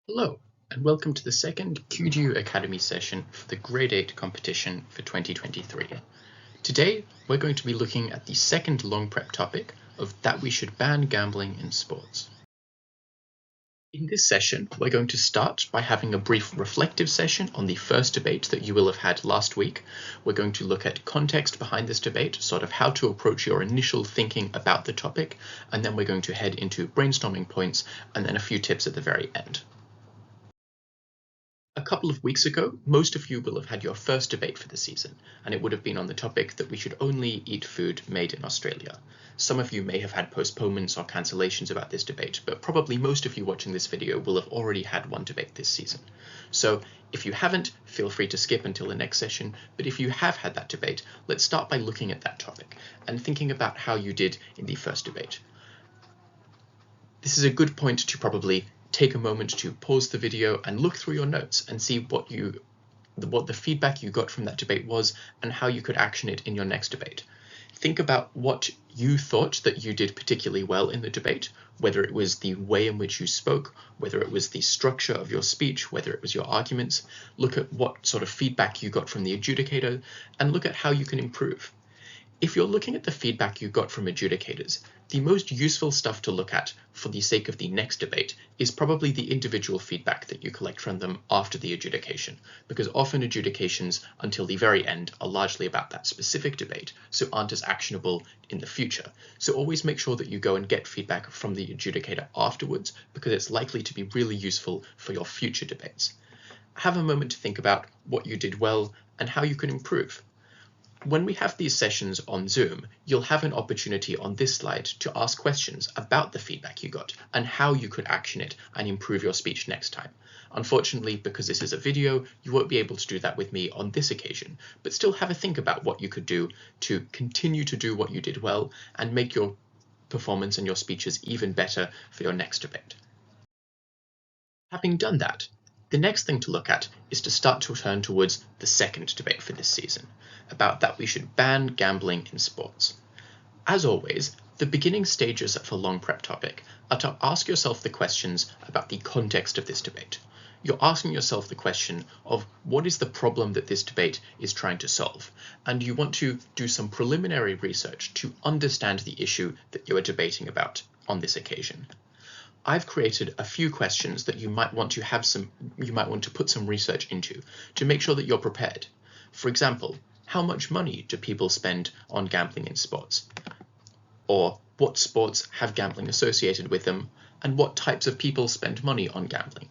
Hello, and welcome to the second QDU Academy session for the Grade 8 competition for 2023. Today, we're going to be looking at the second long prep topic of that we should ban gambling in sports. In this session, we're going to start by having a brief reflective session on the first debate that you will have had last week. We're going to look at context behind this debate, sort of how to approach your initial thinking about the topic, and then we're going to head into brainstorming points and then a few tips at the very end. A couple of weeks ago, most of you will have had your first debate for the season, and it would have been on the topic that we should only eat food made in Australia. Some of you may have had postponements or cancellations about this debate, but probably most of you watching this video will have already had one debate this season. So if you haven't, feel free to skip until the next session, but if you have had that debate, let's start by looking at that topic and thinking about how you did in the first debate. This is a good point to probably take a moment to pause the video and look through your notes and see what the feedback you got from that debate was and how you could action it in your next debate. Think about what you thought that you did particularly well in the debate, whether it was the way in which you spoke, whether it was the structure of your speech, whether it was your arguments. Look at what sort of feedback you got from the adjudicator and look at how you can improve. If you're looking at the feedback you got from adjudicators, the most useful stuff to look at for the sake of the next debate is probably the individual feedback that you collect from them after the adjudication, because often adjudications until the very end are largely about that specific debate, so aren't as actionable in the future. So always make sure that you go and get feedback from the adjudicator afterwards, because it's likely to be really useful for your future debates. Have a moment to think about what you did well and how you can improve. When we have these sessions on Zoom, you'll have an opportunity on this slide to ask questions about the feedback you got and how you could action it and improve your speech next time. Unfortunately, because this is a video, you won't be able to do that with me on this occasion, but still have a think about what you could do to continue to do what you did well and make your performance and your speeches even better for your next debate. Having done that, the next thing to look at is to start to turn towards the second debate for this season, about that we should ban gambling in sports. As always, the beginning stages of a long prep topic are to ask yourself the questions about the context of this debate. You're asking yourself the question of what is the problem that this debate is trying to solve, and you want to do some preliminary research to understand the issue that you are debating about on this occasion. I've created a few questions that you might want to put some research into to make sure that you're prepared. For example, how much money do people spend on gambling in sports? Or what sports have gambling associated with them, and what types of people spend money on gambling?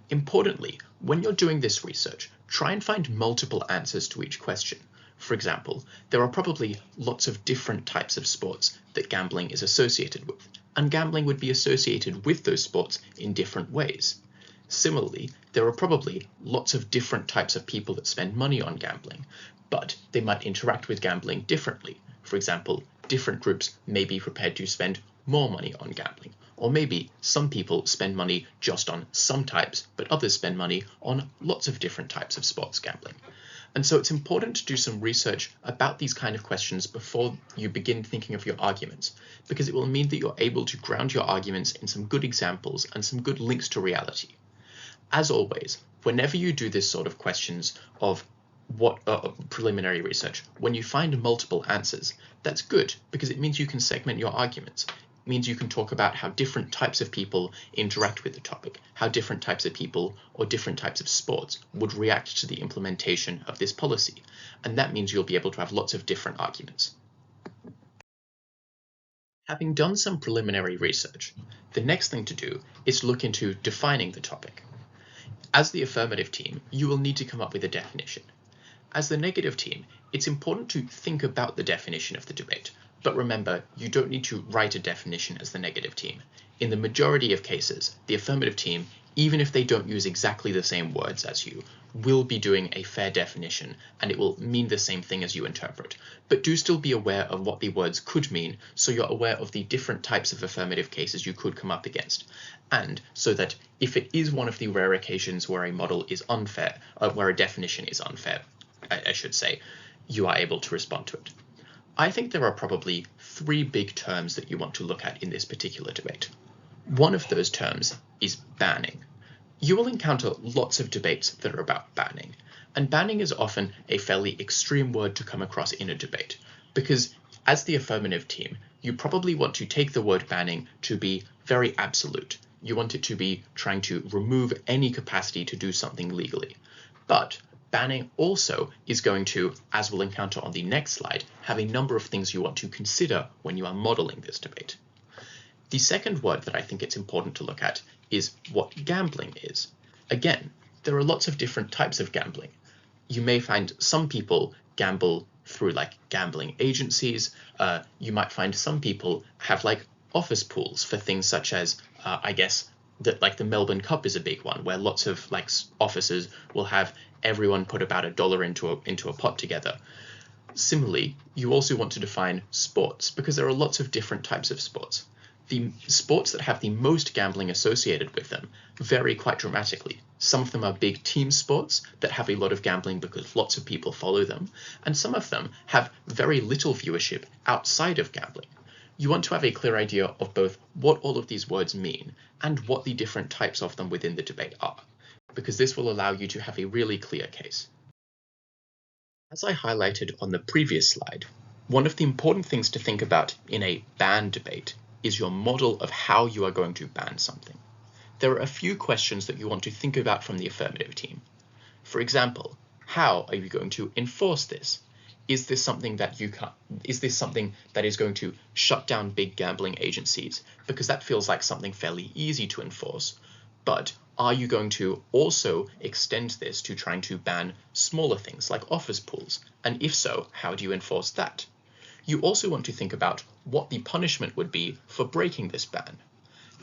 Importantly, when you're doing this research, try and find multiple answers to each question. For example, there are probably lots of different types of sports that gambling is associated with, and gambling would be associated with those sports in different ways. Similarly, there are probably lots of different types of people that spend money on gambling, but they might interact with gambling differently. For example, different groups may be prepared to spend more money on gambling, or maybe some people spend money just on some types, but others spend money on lots of different types of sports gambling. And so it's important to do some research about these kind of questions before you begin thinking of your arguments, because it will mean that you're able to ground your arguments in some good examples and some good links to reality. As always, whenever you do this sort of questions of preliminary research, when you find multiple answers, that's good because it means you can segment your arguments. It means you can talk about how different types of people interact with the topic, how different types of people or different types of sports would react to the implementation of this policy. And that means you'll be able to have lots of different arguments. Having done some preliminary research, the next thing to do is look into defining the topic. As the affirmative team, you will need to come up with a definition. As the negative team, it's important to think about the definition of the debate, but remember, you don't need to write a definition as the negative team. In the majority of cases, the affirmative team, even if they don't use exactly the same words as you, will be doing a fair definition, and it will mean the same thing as you interpret. But do still be aware of what the words could mean, so you're aware of the different types of affirmative cases you could come up against. And so that if it is one of the rare occasions where a model is unfair, where a definition is unfair, I should say, you are able to respond to it. I think there are probably three big terms that you want to look at in this particular debate. One of those terms is banning. You will encounter lots of debates that are about banning, and banning is often a fairly extreme word to come across in a debate, because as the affirmative team, you probably want to take the word banning to be very absolute. You want it to be trying to remove any capacity to do something legally. But banning also is going to, as we'll encounter on the next slide, have a number of things you want to consider when you are modeling this debate. The second word that I think it's important to look at is what gambling is. Again, there are lots of different types of gambling. You may find some people gamble through like gambling agencies. You might find some people have like office pools for things such as, I guess, that like the Melbourne Cup is a big one where lots of like offices will have everyone put about $1 into a pot together. Similarly, you also want to define sports because there are lots of different types of sports. The sports that have the most gambling associated with them vary quite dramatically. Some of them are big team sports that have a lot of gambling because lots of people follow them, and some of them have very little viewership outside of gambling. You want to have a clear idea of both what all of these words mean and what the different types of them within the debate are, because this will allow you to have a really clear case. As I highlighted on the previous slide, one of the important things to think about in a ban debate is your model of how you are going to ban something. There are a few questions that you want to think about from the affirmative team. For example, how are you going to enforce this? Is this something that is going to shut down big gambling agencies? Because that feels like something fairly easy to enforce. But are you going to also extend this to trying to ban smaller things like office pools? And if so, how do you enforce that? You also want to think about what the punishment would be for breaking this ban.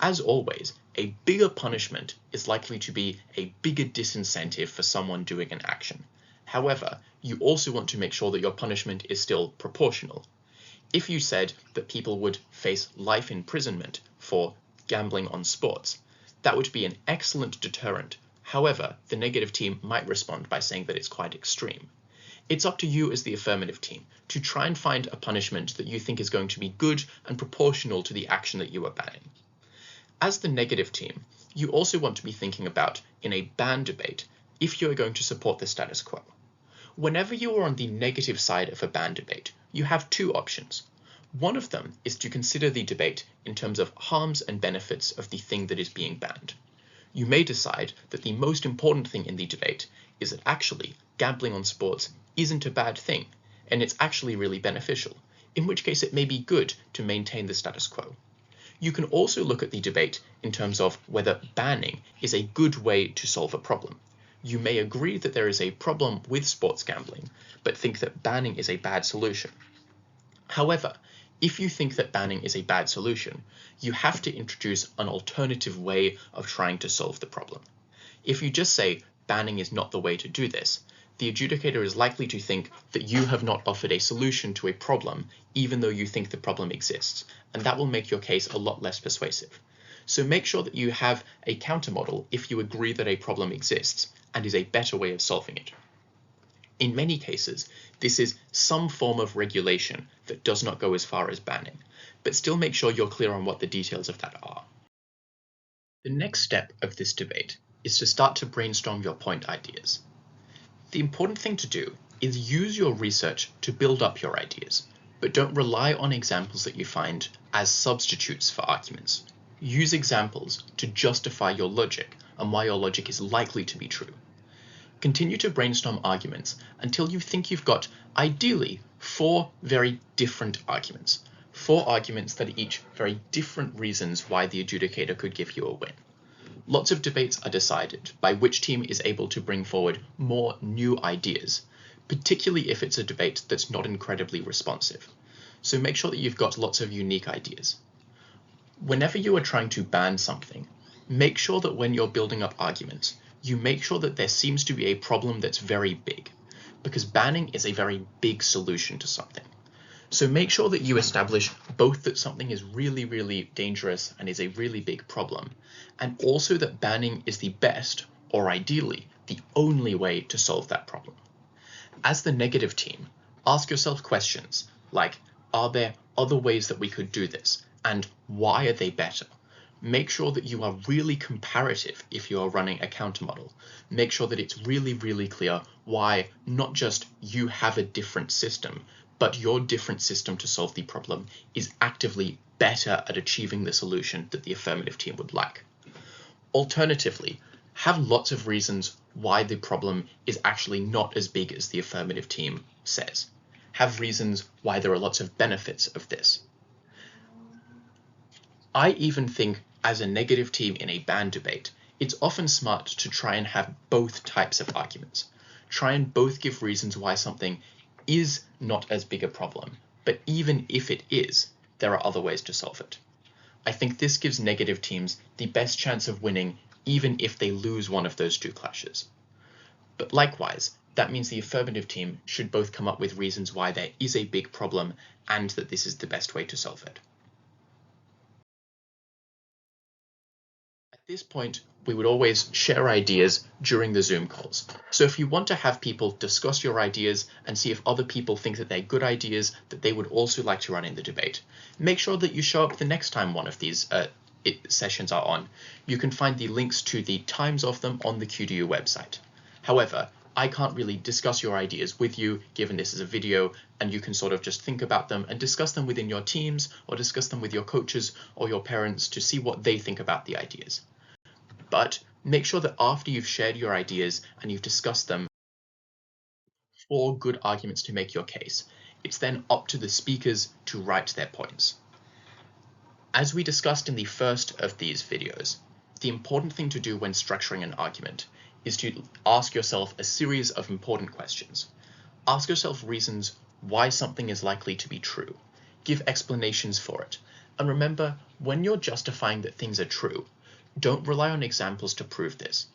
As always, a bigger punishment is likely to be a bigger disincentive for someone doing an action. However, you also want to make sure that your punishment is still proportional. If you said that people would face life imprisonment for gambling on sports, that would be an excellent deterrent. However, the negative team might respond by saying that it's quite extreme. It's up to you as the affirmative team to try and find a punishment that you think is going to be good and proportional to the action that you are banning. As the negative team, you also want to be thinking about, in a ban debate, if you are going to support the status quo. Whenever you are on the negative side of a ban debate, you have two options. One of them is to consider the debate in terms of harms and benefits of the thing that is being banned. You may decide that the most important thing in the debate is that actually gambling on sports isn't a bad thing, and it's actually really beneficial, in which case it may be good to maintain the status quo. You can also look at the debate in terms of whether banning is a good way to solve a problem. You may agree that there is a problem with sports gambling, but think that banning is a bad solution. However, if you think that banning is a bad solution, you have to introduce an alternative way of trying to solve the problem. If you just say banning is not the way to do this, the adjudicator is likely to think that you have not offered a solution to a problem, even though you think the problem exists, and that will make your case a lot less persuasive. So make sure that you have a countermodel if you agree that a problem exists and is a better way of solving it. In many cases, this is some form of regulation that does not go as far as banning, but still make sure you're clear on what the details of that are. The next step of this debate is to start to brainstorm your point ideas. The important thing to do is use your research to build up your ideas, but don't rely on examples that you find as substitutes for arguments. Use examples to justify your logic and why your logic is likely to be true. Continue to brainstorm arguments until you think you've got, ideally, 4 very different arguments. 4 arguments that are each very different reasons why the adjudicator could give you a win. Lots of debates are decided by which team is able to bring forward more new ideas, particularly if it's a debate that's not incredibly responsive. So make sure that you've got lots of unique ideas. Whenever you are trying to ban something, make sure that when you're building up arguments, you make sure that there seems to be a problem that's very big, because banning is a very big solution to something. So make sure that you establish both that something is really, really dangerous and is a really big problem, and also that banning is the best, or ideally, the only way to solve that problem. As the negative team, ask yourself questions like, are there other ways that we could do this? And why are they better? Make sure that you are really comparative if you are running a counter model. Make sure that it's really, really clear why not just you have a different system, but your different system to solve the problem is actively better at achieving the solution that the affirmative team would like. Alternatively, have lots of reasons why the problem is actually not as big as the affirmative team says. Have reasons why there are lots of benefits of this. I even think as a negative team in a band debate, it's often smart to try and have both types of arguments. Try and both give reasons why something is not as big a problem, but even if it is, there are other ways to solve it. I think this gives negative teams the best chance of winning even if they lose one of those two clashes. But likewise, that means the affirmative team should both come up with reasons why there is a big problem and that this is the best way to solve it. At this point, we would always share ideas during the Zoom calls. So if you want to have people discuss your ideas and see if other people think that they're good ideas that they would also like to run in the debate, make sure that you show up the next time one of these sessions are on. You can find the links to the times of them on the QDU website. However, I can't really discuss your ideas with you, given this is a video, and you can sort of just think about them and discuss them within your teams or discuss them with your coaches or your parents to see what they think about the ideas. But make sure that after you've shared your ideas and you've discussed them, 4 good arguments to make your case. It's then up to the speakers to write their points. As we discussed in the first of these videos, the important thing to do when structuring an argument is to ask yourself a series of important questions. Ask yourself reasons why something is likely to be true. Give explanations for it. And remember, when you're justifying that things are true, don't rely on examples to prove this.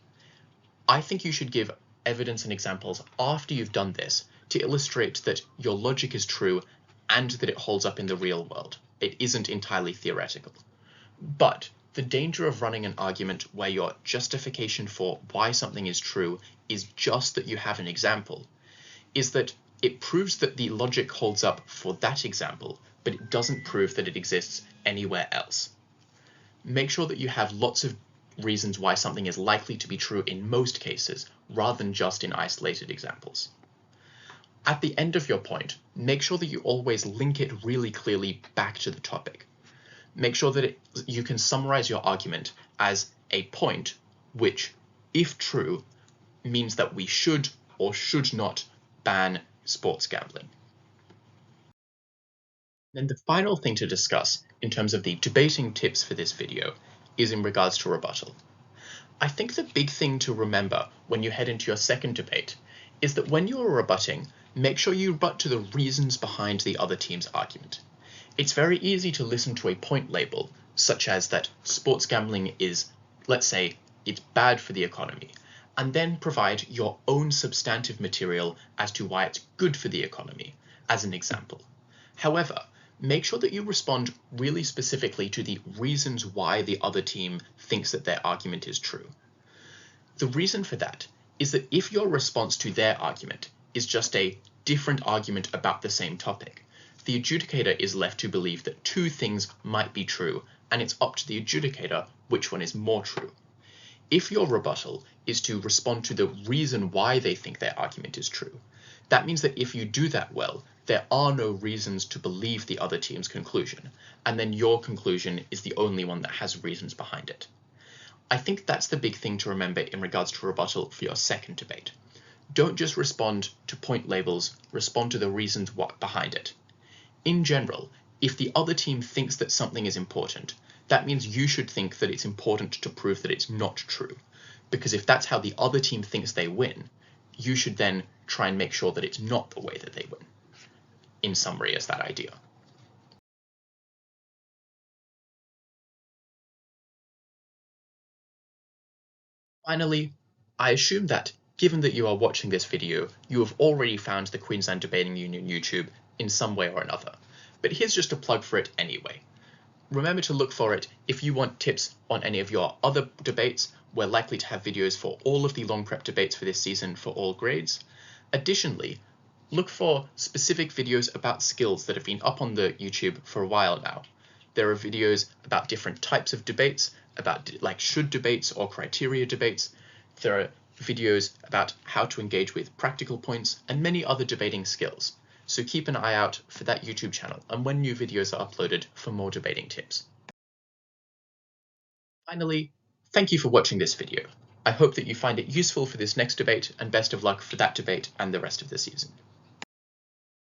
I think you should give evidence and examples after you've done this to illustrate that your logic is true and that it holds up in the real world. It isn't entirely theoretical. But the danger of running an argument where your justification for why something is true is just that you have an example is that it proves that the logic holds up for that example, but it doesn't prove that it exists anywhere else. Make sure that you have lots of reasons why something is likely to be true in most cases, rather than just in isolated examples. At the end of your point, make sure that you always link it really clearly back to the topic. Make sure that you can summarize your argument as a point which, if true, means that we should or should not ban sports gambling. Then the final thing to discuss in terms of the debating tips for this video is in regards to rebuttal. I think the big thing to remember when you head into your second debate is that when you're rebutting, make sure you rebut to the reasons behind the other team's argument. It's very easy to listen to a point label, such as that sports gambling is, let's say, it's bad for the economy, and then provide your own substantive material as to why it's good for the economy, as an example. However, make sure that you respond really specifically to the reasons why the other team thinks that their argument is true. The reason for that is that if your response to their argument is just a different argument about the same topic, the adjudicator is left to believe that 2 things might be true, and it's up to the adjudicator which one is more true. If your rebuttal is to respond to the reason why they think their argument is true, that means that if you do that well, there are no reasons to believe the other team's conclusion, and then your conclusion is the only one that has reasons behind it. I think that's the big thing to remember in regards to rebuttal for your second debate. Don't just respond to point labels, respond to the reasons behind it. In general, if the other team thinks that something is important, that means you should think that it's important to prove that it's not true. Because if that's how the other team thinks they win, you should then try and make sure that it's not the way that they win. In summary, is that idea. Finally, I assume that, given that you are watching this video, you have already found the Queensland Debating Union YouTube in some way or another. But here's just a plug for it anyway. Remember to look for it if you want tips on any of your other debates. We're likely to have videos for all of the long prep debates for this season for all grades. Additionally, look for specific videos about skills that have been up on the YouTube for a while now. There are videos about different types of debates, about like should debates or criteria debates. There are videos about how to engage with practical points and many other debating skills. So keep an eye out for that YouTube channel and when new videos are uploaded for more debating tips. Finally, thank you for watching this video. I hope that you find it useful for this next debate and best of luck for that debate and the rest of the season.